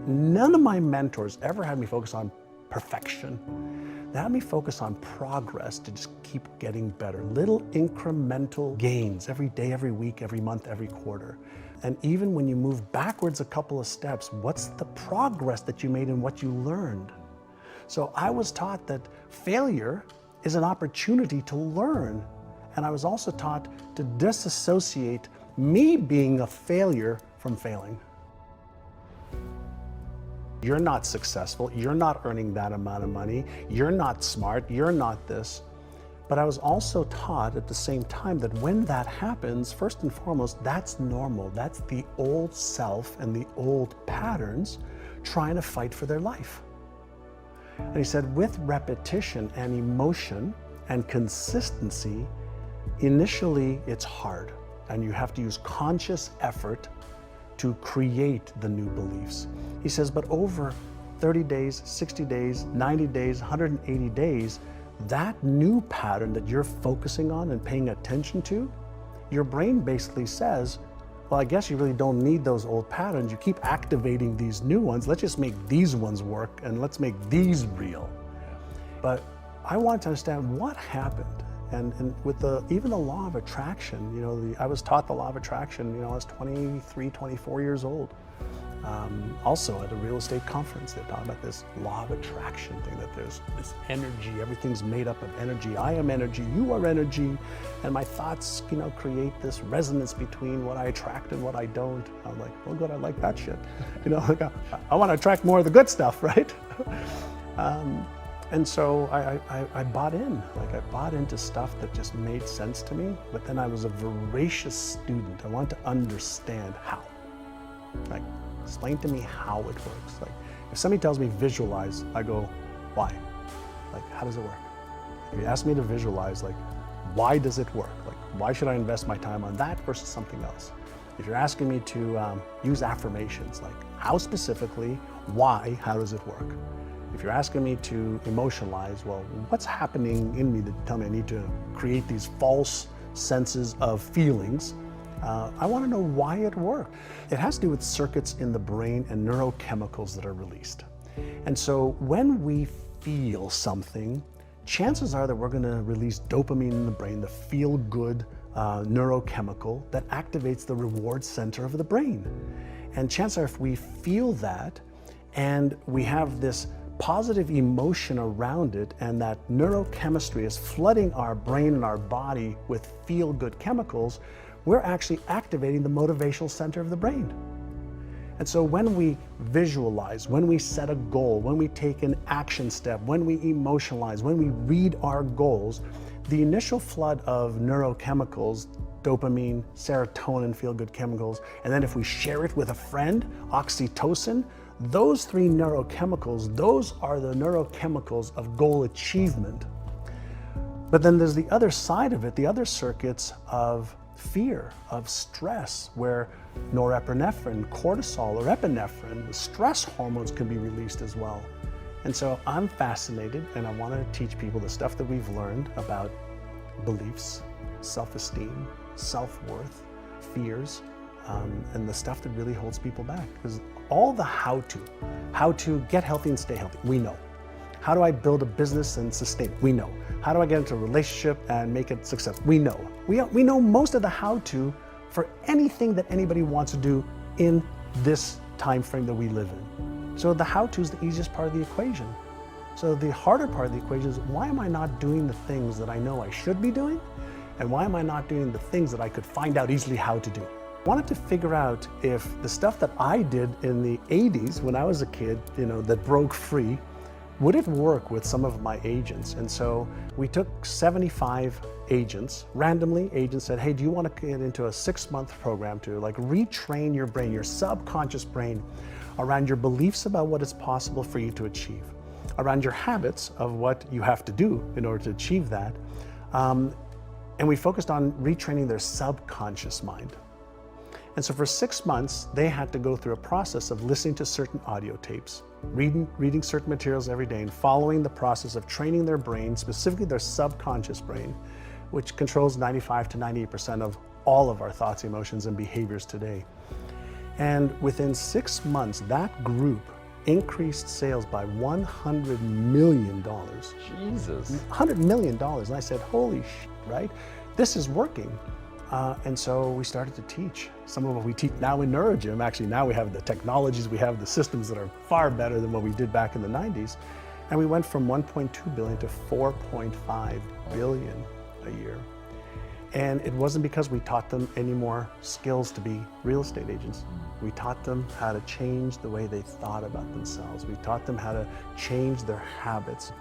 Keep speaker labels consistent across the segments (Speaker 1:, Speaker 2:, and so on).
Speaker 1: none of my mentors ever had me focus on perfection. They had me focus on progress to just keep getting better. Little incremental gains every day, every week, every month, every quarter. And even when you move backwards a couple of steps, what's the progress that you made and what you learned? So I was taught that failure is an opportunity to learn. And I was also taught to disassociate me being a failure from failing. You're not successful, you're not earning that amount of money, you're not smart, you're not this. But I was also taught at the same time that when that happens, first and foremost, that's normal. That's the old self and the old patterns trying to fight for their life. And he said, with repetition and emotion and consistency, initially it's hard and you have to use conscious effort to create the new beliefs. He says, but over 30 days, 60 days, 90 days, 180 days, that new pattern that you're focusing on and paying attention to, your brain basically says, well, I guess you really don't need those old patterns. You keep activating these new ones. Let's just make these ones work and let's make these real. But I wanted to understand what happened. And with even the law of attraction, I was taught the law of attraction, I was 23, 24 years old. Also at a real estate conference, they talk about this law of attraction thing, that there's this energy, everything's made up of energy. I am energy, you are energy, and my thoughts, create this resonance between what I attract and what I don't. I'm like, well, good, I like that shit. I want to attract more of the good stuff, right? And so I bought in, I bought into stuff that just made sense to me, but then I was a voracious student. I wanted to understand how. Explain to me how it works. If somebody tells me visualize, I go, why? How does it work? If you ask me to visualize, why does it work? Why should I invest my time on that versus something else? If you're asking me to use affirmations, how specifically, why, how does it work? If you're asking me to emotionalize, well, what's happening in me that tell me I need to create these false senses of feelings? I want to know why it works. It has to do with circuits in the brain and neurochemicals that are released. And so when we feel something, chances are that we're going to release dopamine in the brain, the feel-good neurochemical that activates the reward center of the brain. And chances are if we feel that and we have this positive emotion around it, and that neurochemistry is flooding our brain and our body with feel-good chemicals, we're actually activating the motivational center of the brain. And so when we visualize, when we set a goal, when we take an action step, when we emotionalize, when we read our goals, the initial flood of neurochemicals, dopamine, serotonin, feel-good chemicals, and then if we share it with a friend, oxytocin, those three neurochemicals, those are the neurochemicals of goal achievement. But then there's the other side of it, the other circuits of fear, of stress, where norepinephrine, cortisol, or epinephrine, the stress hormones can be released as well. And so I'm fascinated, and I want to teach people the stuff that we've learned about beliefs, self-esteem, self-worth, fears, and the stuff that really holds people back. Because all the how to get healthy and stay healthy, we know. How do I build a business and sustain it? We know. How do I get into a relationship and make it successful? We know. We know most of the how-to for anything that anybody wants to do in this time frame that we live in. So the how-to is the easiest part of the equation. So the harder part of the equation is, why am I not doing the things that I know I should be doing? And why am I not doing the things that I could find out easily how to do? I wanted to figure out if the stuff that I did in the 80s when I was a kid, that broke free, would it work with some of my agents? And so we took 75 agents, randomly. Agents said, hey, do you want to get into a 6-month program to retrain your brain, your subconscious brain, around your beliefs about what is possible for you to achieve, around your habits of what you have to do in order to achieve that. And we focused on retraining their subconscious mind. And so for 6 months, they had to go through a process of listening to certain audio tapes, reading certain materials every day, and following the process of training their brain, specifically their subconscious brain, which controls 95 to 98% of all of our thoughts, emotions, and behaviors today. And within 6 months, that group increased sales by $100 million.
Speaker 2: Jesus.
Speaker 1: $100 million. And I said, holy shit, right? This is working. And so we started to teach. Some of what we teach now in NeuroGym, actually now we have the technologies, we have the systems that are far better than what we did back in the 90s. And we went from 1.2 billion to 4.5 billion a year. And it wasn't because we taught them any more skills to be real estate agents. We taught them how to change the way they thought about themselves. We taught them how to change their habits.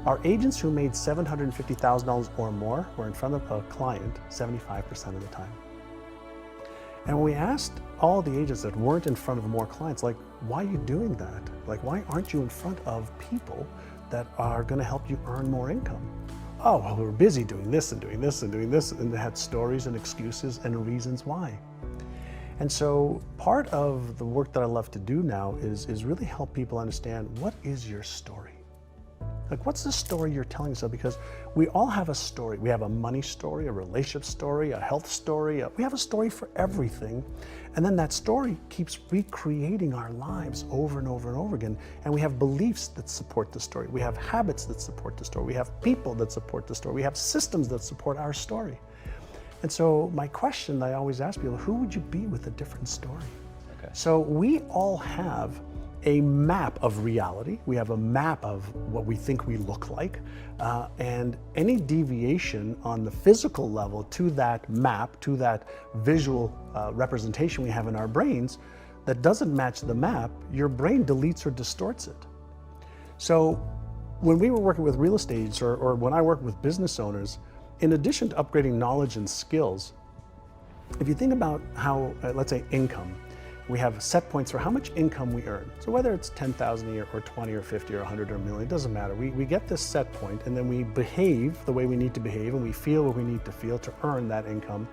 Speaker 1: Our agents who made $750,000 or more were in front of a client 75% of the time. And when we asked all the agents that weren't in front of more clients, like, why are you doing that? Like, why aren't you in front of people that are gonna help you earn more income? Oh, well, we're busy doing this and doing this and doing this, and they had stories and excuses and reasons why. And so part of the work that I love to do now is really help people understand, what is your story? Like, what's the story you're telling yourself? Because we all have a story. We have a money story, a relationship story, a health story. We have a story for everything. And then that story keeps recreating our lives over and over and over again. And we have beliefs that support the story. We have habits that support the story. We have people that support the story. We have systems that support our story. And so my question that I always ask people, who would you be with a different story? Okay. So we all have a map of reality. We have a map of what we think we look like. And any deviation on the physical level to that map, to that visual representation we have in our brains that doesn't match the map, your brain deletes or distorts it. So when we were working with real estate agents, or when I work with business owners, in addition to upgrading knowledge and skills, if you think about how, let's say, income, we have set points for how much income we earn. So whether it's 10,000 a year or 20 or 50 or 100 or a million, it doesn't matter. We get this set point, and then we behave the way we need to behave, and we feel what we need to feel to earn that income.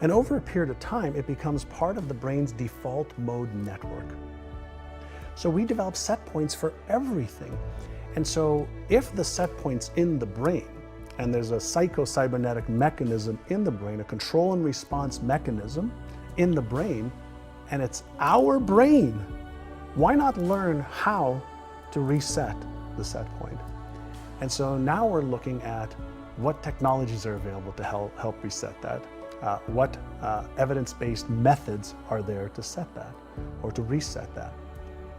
Speaker 1: And over a period of time, it becomes part of the brain's default mode network. So we develop set points for everything. And so if the set point's in the brain, and there's a psycho-cybernetic mechanism in the brain, a control and response mechanism in the brain, and it's our brain, why not learn how to reset the set point? And so now we're looking at what technologies are available to help reset that. What evidence-based methods are there to set that or to reset that?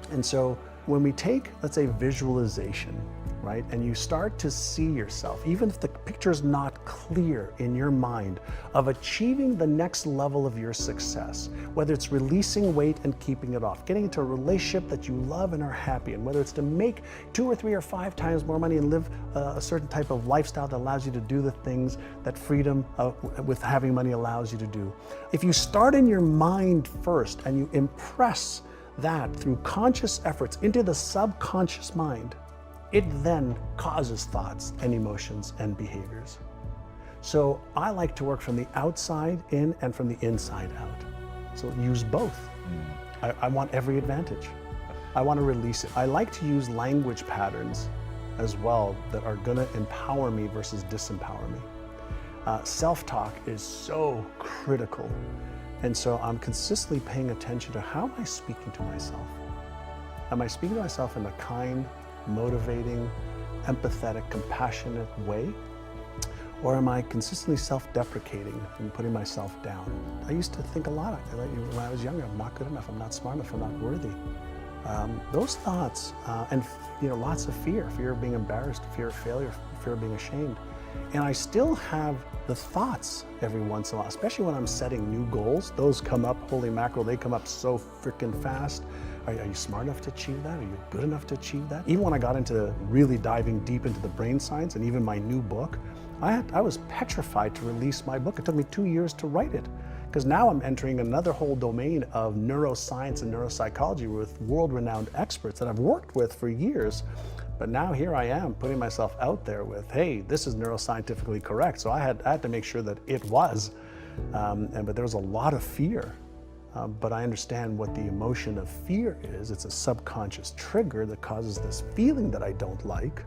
Speaker 1: And so when we take, let's say, visualization, right? And you start to see yourself, even if the picture is not clear in your mind, of achieving the next level of your success, whether it's releasing weight and keeping it off, getting into a relationship that you love and are happy in, whether it's to make 2 or 3 or 5 times more money and live a certain type of lifestyle that allows you to do the things that freedom with having money allows you to do. If you start in your mind first and you impress that through conscious efforts into the subconscious mind, it then causes thoughts and emotions and behaviors. So I like to work from the outside in and from the inside out. So use both. I want every advantage. I want to release it. I like to use language patterns as well that are going to empower me versus disempower me. Self-talk is so critical. And so I'm consistently paying attention to, how am I speaking to myself? Am I speaking to myself in a kind, motivating, empathetic, compassionate way? Or am I consistently self-deprecating and putting myself down? I used to think a lot, when I was younger, I'm not good enough, I'm not smart enough, I'm not worthy. Those thoughts, and lots of fear of being embarrassed, fear of failure, fear of being ashamed. And I still have the thoughts every once in a while, especially when I'm setting new goals. Those come up, holy mackerel, they come up so freaking fast. Are you smart enough to achieve that? Are you good enough to achieve that? Even when I got into really diving deep into the brain science and even my new book, I was petrified to release my book. It took me 2 years to write it, because now I'm entering another whole domain of neuroscience and neuropsychology with world-renowned experts that I've worked with for years. But now here I am putting myself out there with, hey, this is neuroscientifically correct. So I had to make sure that it was. But there was a lot of fear. But I understand what the emotion of fear is. It's a subconscious trigger that causes this feeling that I don't like.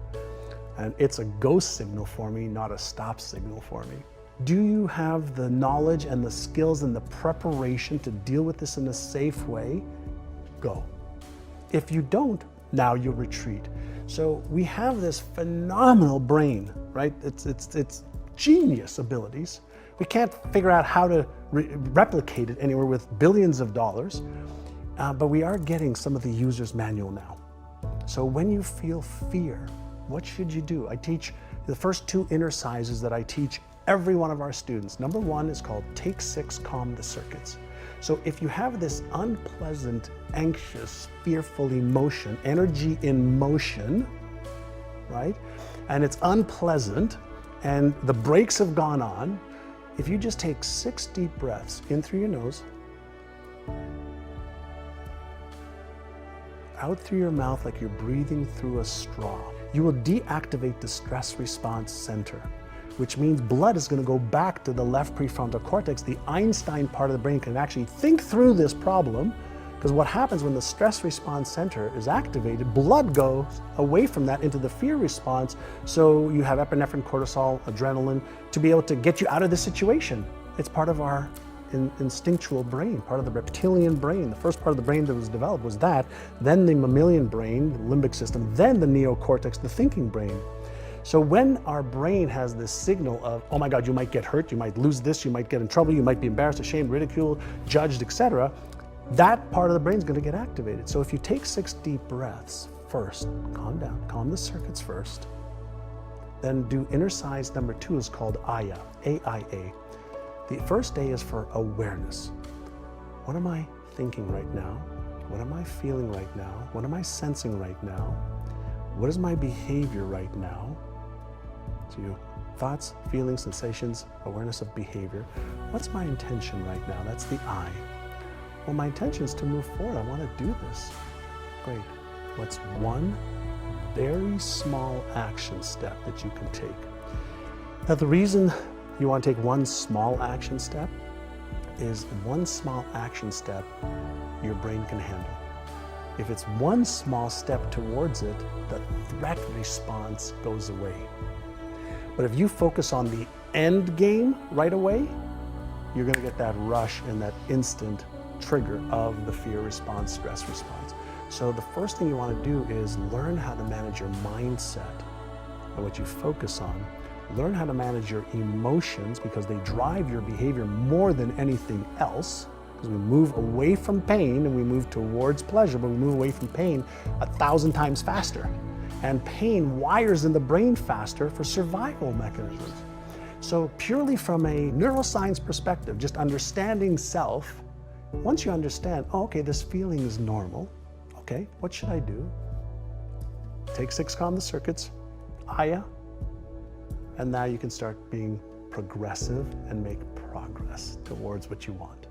Speaker 1: And it's a go signal for me, not a stop signal for me. Do you have the knowledge and the skills and the preparation to deal with this in a safe way? Go. If you don't, now you retreat. So we have this phenomenal brain, right? It's genius abilities. We can't figure out how to replicate it anywhere with billions of dollars, but we are getting some of the user's manual now. So when you feel fear, what should you do? I teach the first 2 Innercises that I teach every one of our students. Number 1 is called Take 6, Calm the Circuits. So if you have this unpleasant, anxious, fearful emotion, energy in motion, right? And it's unpleasant and the brakes have gone on, if you just take 6 deep breaths in through your nose, out through your mouth like you're breathing through a straw, you will deactivate the stress response center, which means blood is going to go back to the left prefrontal cortex. The Einstein part of the brain can actually think through this problem, because what happens when the stress response center is activated, blood goes away from that into the fear response, so you have epinephrine, cortisol, adrenaline to be able to get you out of the situation. It's part of our instinctual brain, part of the reptilian brain. The first part of the brain that was developed was that, then the mammalian brain, the limbic system, then the neocortex, the thinking brain. So when our brain has this signal of, oh my God, you might get hurt, you might lose this, you might get in trouble, you might be embarrassed, ashamed, ridiculed, judged, etc., that part of the brain is going to get activated. So if you take 6 deep breaths first, calm down, calm the circuits first, then do Innercise number 2 is called AYA, A-I-A. The first A is for awareness. What am I thinking right now? What am I feeling right now? What am I sensing right now? What is my behavior right now? So you thoughts, feelings, sensations, awareness of behavior. What's my intention right now? That's the I. Well, my intention is to move forward. I want to do this. Great. What's one very small action step that you can take? Now, the reason you want to take one small action step is one small action step your brain can handle. If it's one small step towards it, the threat response goes away. But if you focus on the end game right away, you're going to get that rush and that instant trigger of the fear response, stress response. So the first thing you want to do is learn how to manage your mindset and what you focus on. Learn how to manage your emotions, because they drive your behavior more than anything else. Because we move away from pain and we move towards pleasure, but we move away from pain 1,000 times faster. And pain wires in the brain faster for survival mechanisms. So purely from a neuroscience perspective, just understanding self, once you understand, oh, okay, this feeling is normal. Okay, what should I do? Take 6, calm the circuits, AYA, and now you can start being progressive and make progress towards what you want.